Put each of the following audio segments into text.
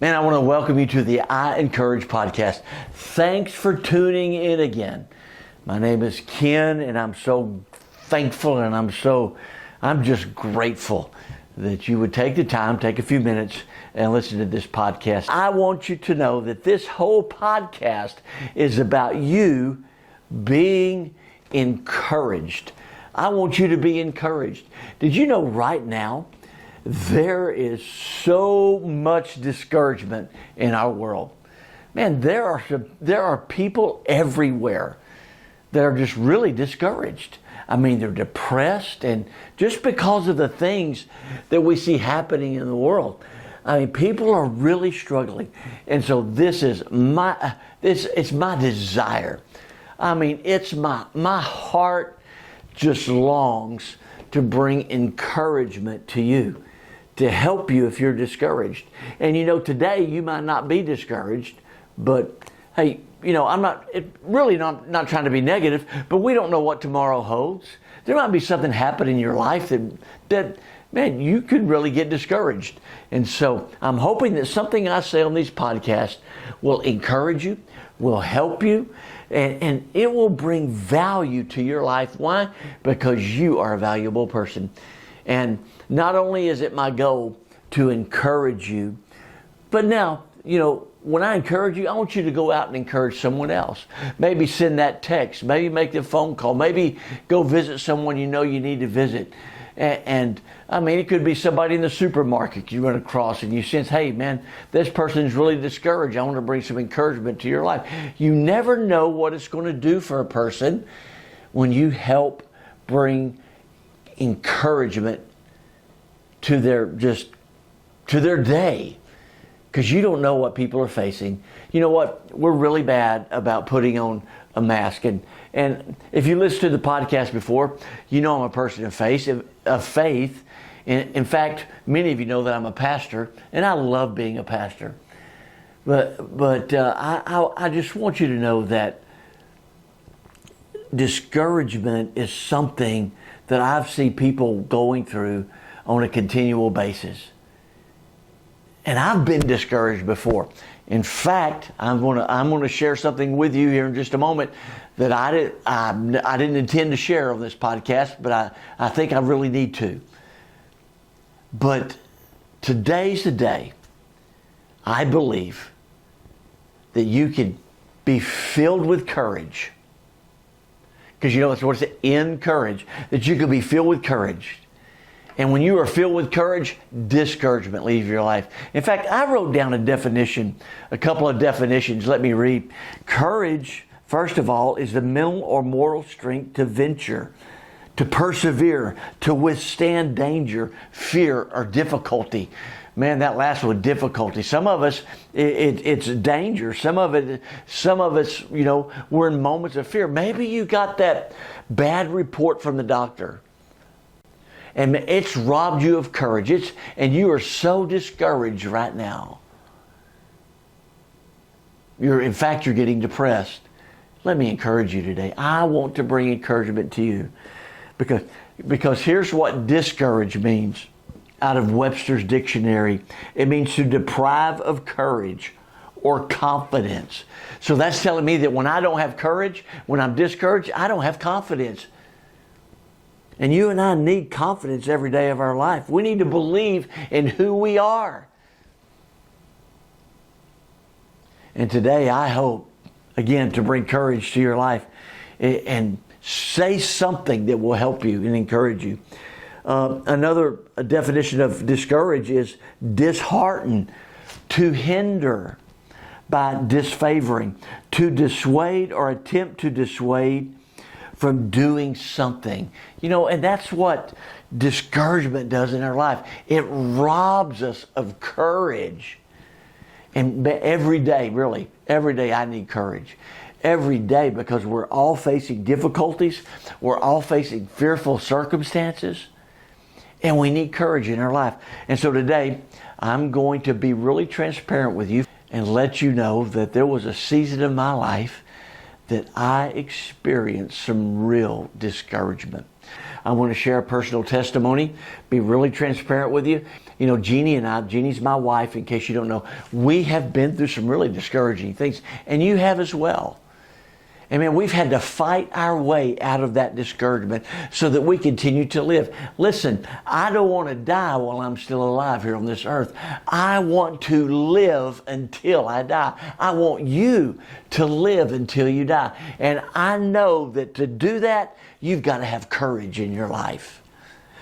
Man, I want to welcome you to the I Encourage podcast. Thanks for tuning in again. My name is Ken, and I'm so thankful and I'm just grateful that you would take the time, take a few minutes and listen to this podcast. I want you to know that this whole podcast is about you being encouraged. I want you to be encouraged. Did you know right now there is so much discouragement in our world? Man, there are people everywhere that are just really discouraged. I mean, they're depressed, and just because of the things that we see happening in the world. I mean, people are really struggling. And so this is it's my desire. I mean, it's my heart just longs to bring encouragement to you, to help you if you're discouraged. And you know, today you might not be discouraged, but hey, you know, I'm not trying to be negative, but we don't know what tomorrow holds. There might be something happen in your life that man, you could really get discouraged. And so I'm hoping that something I say on these podcasts will encourage you, will help you, and it will bring value to your life. Why? Because you are a valuable person. And not only is it my goal to encourage you, but now, you know, when I encourage you, I want you to go out and encourage someone else. Maybe send that text, maybe make the phone call, maybe go visit someone you know you need to visit. And I mean, it could be somebody in the supermarket you run across and you sense, hey man, this person's really discouraged. I want to bring some encouragement to your life. You never know what it's going to do for a person when you help bring encouragement to their day, because you don't know what people are facing. You know what? We're really bad about putting on a mask, and if you listen to the podcast before, you know I'm a person of faith. In fact, many of you know that I'm a pastor, and I love being a pastor. But I just want you to know that discouragement is something that I've seen people going through on a continual basis. And I've been discouraged before. In fact, I'm going to share something with you here in just a moment that I didn't intend to share on this podcast, but I think I really need to. But today's the day, I believe, that you can be filled with courage. Because you know that's what it's encourage, that you can be filled with courage. And when you are filled with courage, discouragement leaves your life. In fact, I wrote down a couple of definitions. Let me read. Courage, first of all, is the mental or moral strength to venture, to persevere, to withstand danger, fear, or difficulty. Man, that last one, difficulty. Some of us, it's danger. Some of us, you know, we're in moments of fear. Maybe you got that bad report from the doctor, and it's robbed you of courage. And you are so discouraged right now. In fact, you're getting depressed. Let me encourage you today. I want to bring encouragement to you, because here's what discourage means. Out of Webster's dictionary, it means to deprive of courage or confidence. So that's telling me that when I don't have courage, when I'm discouraged, I don't have confidence. And you and I need confidence every day of our life. We need to believe in who we are. And today I hope, again, to bring courage to your life and say something that will help you and encourage you. Another definition of discourage is dishearten, to hinder by disfavoring, to dissuade or attempt to dissuade from doing something. You know, and that's what discouragement does in our life. It robs us of courage. And every day I need courage. Every day, because we're all facing difficulties. We're all facing fearful circumstances. And we need courage in our life. And so today, I'm going to be really transparent with you and let you know that there was a season of my life that I experienced some real discouragement. I want to share a personal testimony, be really transparent with you. You know, Jeannie and I, Jeannie's my wife, in case you don't know, we have been through some really discouraging things, and you have as well. And man, we've had to fight our way out of that discouragement so that we continue to live. Listen, I don't want to die while I'm still alive here on this earth. I want to live until I die. I want you to live until you die. And I know that to do that, you've got to have courage in your life.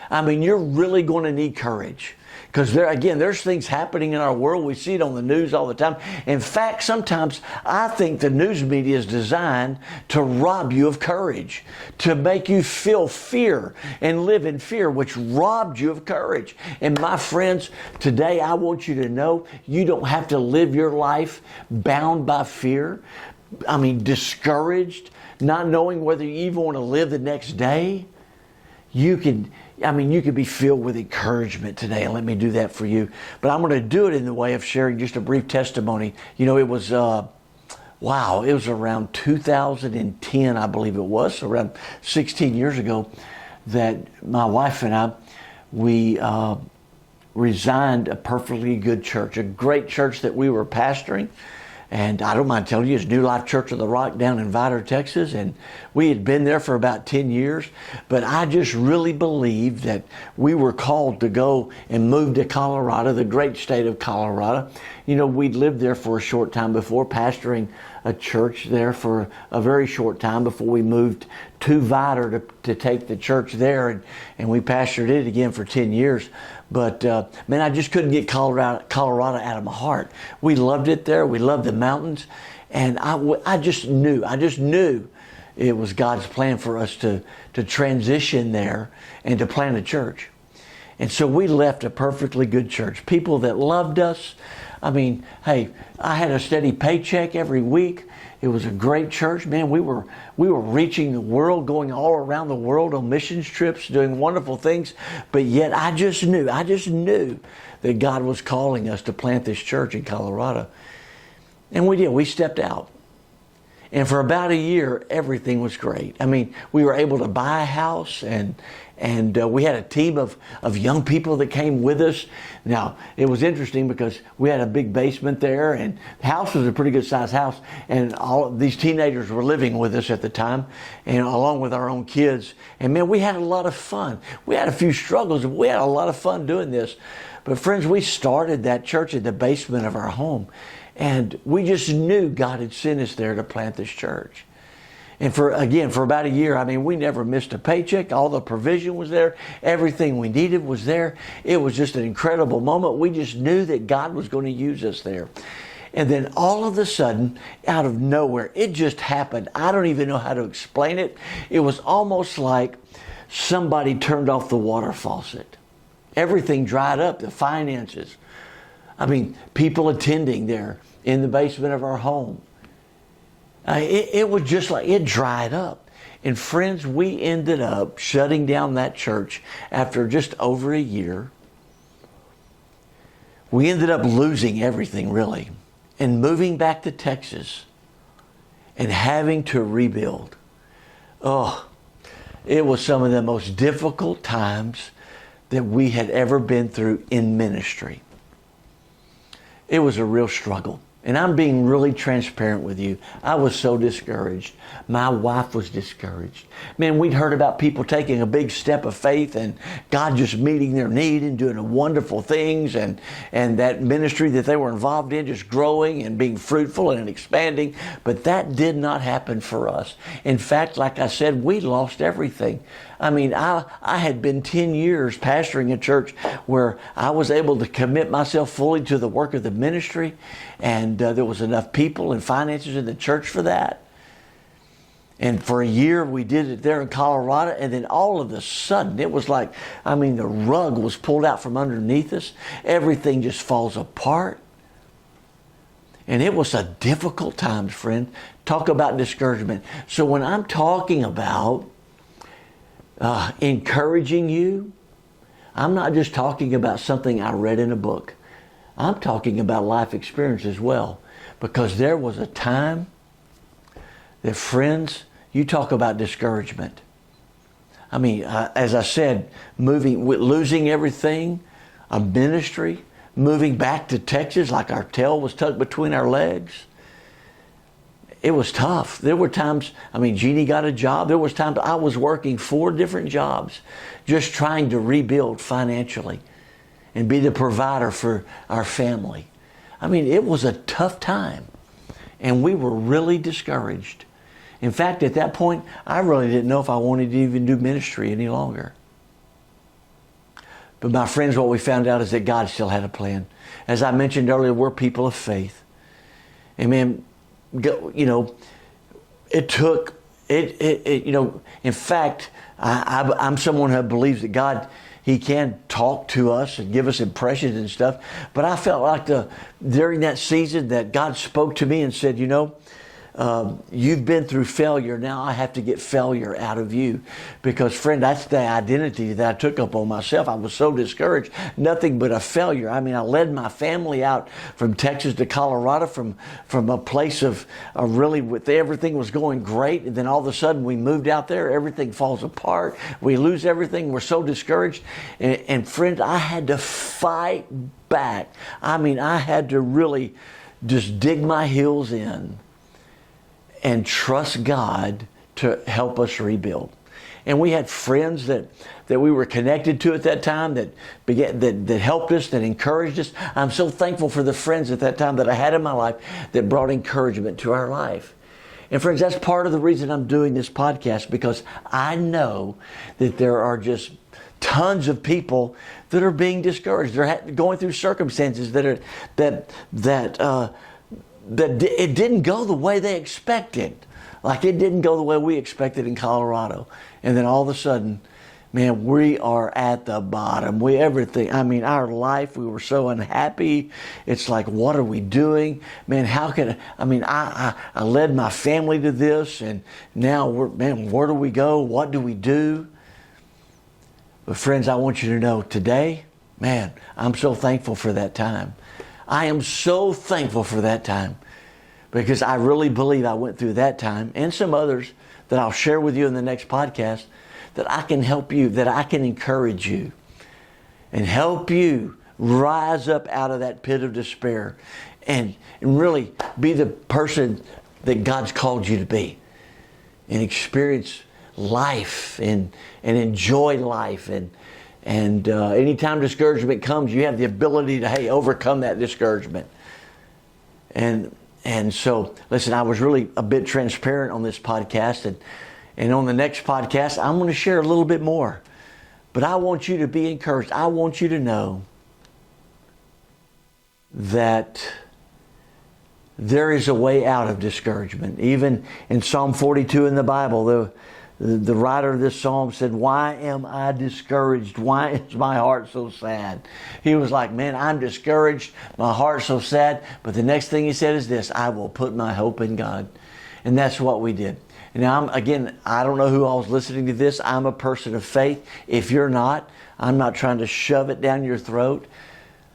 I mean, you're really going to need courage. Because there's things happening in our world. We see it on the news all the time. In fact, sometimes I think the news media is designed to rob you of courage, to make you feel fear and live in fear, which robbed you of courage. And my friends, today I want you to know you don't have to live your life bound by fear. I mean, discouraged, not knowing whether you even want to live the next day. You could be filled with encouragement today, and let me do that for you. But I'm going to do it in the way of sharing just a brief testimony. You know, it was around 2010, I believe it was, around 16 years ago, that my wife and I, we resigned a perfectly good church, a great church that we were pastoring. And I don't mind telling you, it's New Life Church of the Rock down in Vidor, Texas. And we had been there for about 10 years. But I just really believed that we were called to go and move to Colorado, the great state of Colorado. You know, we'd lived there for a short time before, pastoring a church there for a very short time before we moved to Vidor to take the church there. And we pastored it again for 10 years. But man, I just couldn't get Colorado out of my heart. We loved it there. We loved the mountains. And I just knew it was God's plan for us to transition there and to plant a church. And so we left a perfectly good church. People that loved us. I mean, hey, I had a steady paycheck every week. It was a great church, man. We were reaching the world, going all around the world on missions trips, doing wonderful things. But yet I just knew that God was calling us to plant this church in Colorado. And we did. We stepped out. And for about a year, everything was great. I mean, we were able to buy a house, and we had a team of young people that came with us. Now, it was interesting because we had a big basement there, and the house was a pretty good sized house, and all of these teenagers were living with us at the time, and along with our own kids. And man, we had a lot of fun. We had a few struggles, but we had a lot of fun doing this. But friends, we started that church in the basement of our home. And we just knew God had sent us there to plant this church. And for about a year, I mean, we never missed a paycheck. All the provision was there. Everything we needed was there. It was just an incredible moment. We just knew that God was going to use us there. And then all of a sudden, out of nowhere, it just happened. I don't even know how to explain it. It was almost like somebody turned off the water faucet. Everything dried up, the finances. I mean, people attending there in the basement of our home. It was just like it dried up. And friends, we ended up shutting down that church after just over a year. We ended up losing everything, really, and moving back to Texas and having to rebuild. Oh, it was some of the most difficult times that we had ever been through in ministry. It was a real struggle. And I'm being really transparent with you. I was so discouraged. My wife was discouraged. Man, we'd heard about people taking a big step of faith and God just meeting their need and doing wonderful things, and that ministry that they were involved in just growing and being fruitful and expanding. But that did not happen for us. In fact, like I said, we lost everything. I mean, I had been 10 years pastoring a church where I was able to commit myself fully to the work of the ministry, and there was enough people and finances in the church for that. And for a year we did it there in Colorado, and then all of a sudden it was like, I mean, the rug was pulled out from underneath us. Everything just falls apart. And it was a difficult time, friend. Talk about discouragement. So when I'm talking about encouraging you, I'm not just talking about something I read in a book. I'm talking about life experience as well. Because there was a time that, friends, you talk about discouragement. I mean, as I said, losing everything, a ministry, moving back to Texas like our tail was tucked between our legs. It was tough. There were times, Jeannie got a job. There was times I was working 4 different jobs just trying to rebuild financially and be the provider for our family. It was a tough time, and we were really discouraged. In fact, at that point, I really didn't know if I wanted to even do ministry any longer. But my friends, what we found out is that God still had a plan. As I mentioned earlier, we're people of faith. Amen. It took, in fact, I'm someone who believes that God, He can talk to us and give us impressions and stuff. But I felt like during that season that God spoke to me and said, you've been through failure. Now I have to get failure out of you. Because, friend, that's the identity that I took up on myself. I was so discouraged. Nothing but a failure. I led my family out from Texas to Colorado from a place of really, with everything was going great. And then all of a sudden we moved out there. Everything falls apart. We lose everything. We're so discouraged. And friend, I had to fight back. I had to really just dig my heels in and trust God to help us rebuild. And we had friends that we were connected to at that time that helped us, that encouraged us. I'm so thankful for the friends at that time that I had in my life that brought encouragement to our life. And friends, that's part of the reason I'm doing this podcast, because I know that there are just tons of people that are being discouraged. They're going through circumstances that it didn't go the way they expected. Like it didn't go the way we expected in Colorado. And then all of a sudden, man, we are at the bottom. Our life, we were so unhappy. It's like, what are we doing? Man, I led my family to this, and now where do we go? What do we do? But friends, I want you to know today, man, I'm so thankful for that time. I am so thankful for that time, because I really believe I went through that time and some others that I'll share with you in the next podcast, that I can help you, that I can encourage you and help you rise up out of that pit of despair and really be the person that God's called you to be, and experience life and enjoy life. And anytime discouragement comes, you have the ability to, overcome that discouragement. And so, listen, I was really a bit transparent on this podcast, and on the next podcast, I'm going to share a little bit more. But I want you to be encouraged. I want you to know that there is a way out of discouragement. Even in Psalm 42 in the Bible, the writer of this psalm said, "Why am I discouraged? Why is my heart so sad?" He was like, man, I'm discouraged. My heart's so sad. But the next thing he said is this: I will put my hope in God. And that's what we did. Now, I don't know who all is listening to this. I'm a person of faith. If you're not, I'm not trying to shove it down your throat.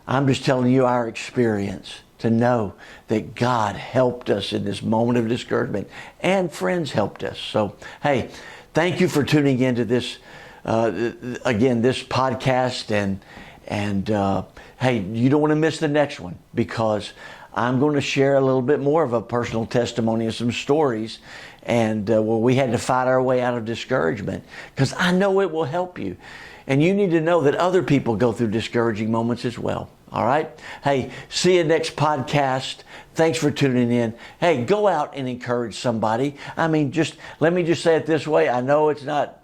I'm just telling you our experience, to know that God helped us in this moment of discouragement, and friends helped us. So, hey, thank you for tuning into this, this podcast. And hey, you don't want to miss the next one, because I'm going to share a little bit more of a personal testimony and some stories, and where we had to fight our way out of discouragement, because I know it will help you. And you need to know that other people go through discouraging moments as well. All right? Hey, see you next podcast. Thanks for tuning in. Hey, go out and encourage somebody. Let me just say it this way. I know it's not,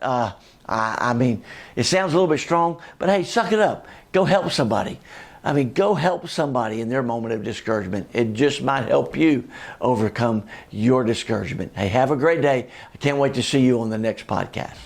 it sounds a little bit strong, but hey, suck it up. Go help somebody. Go help somebody in their moment of discouragement. It just might help you overcome your discouragement. Hey, have a great day. I can't wait to see you on the next podcast.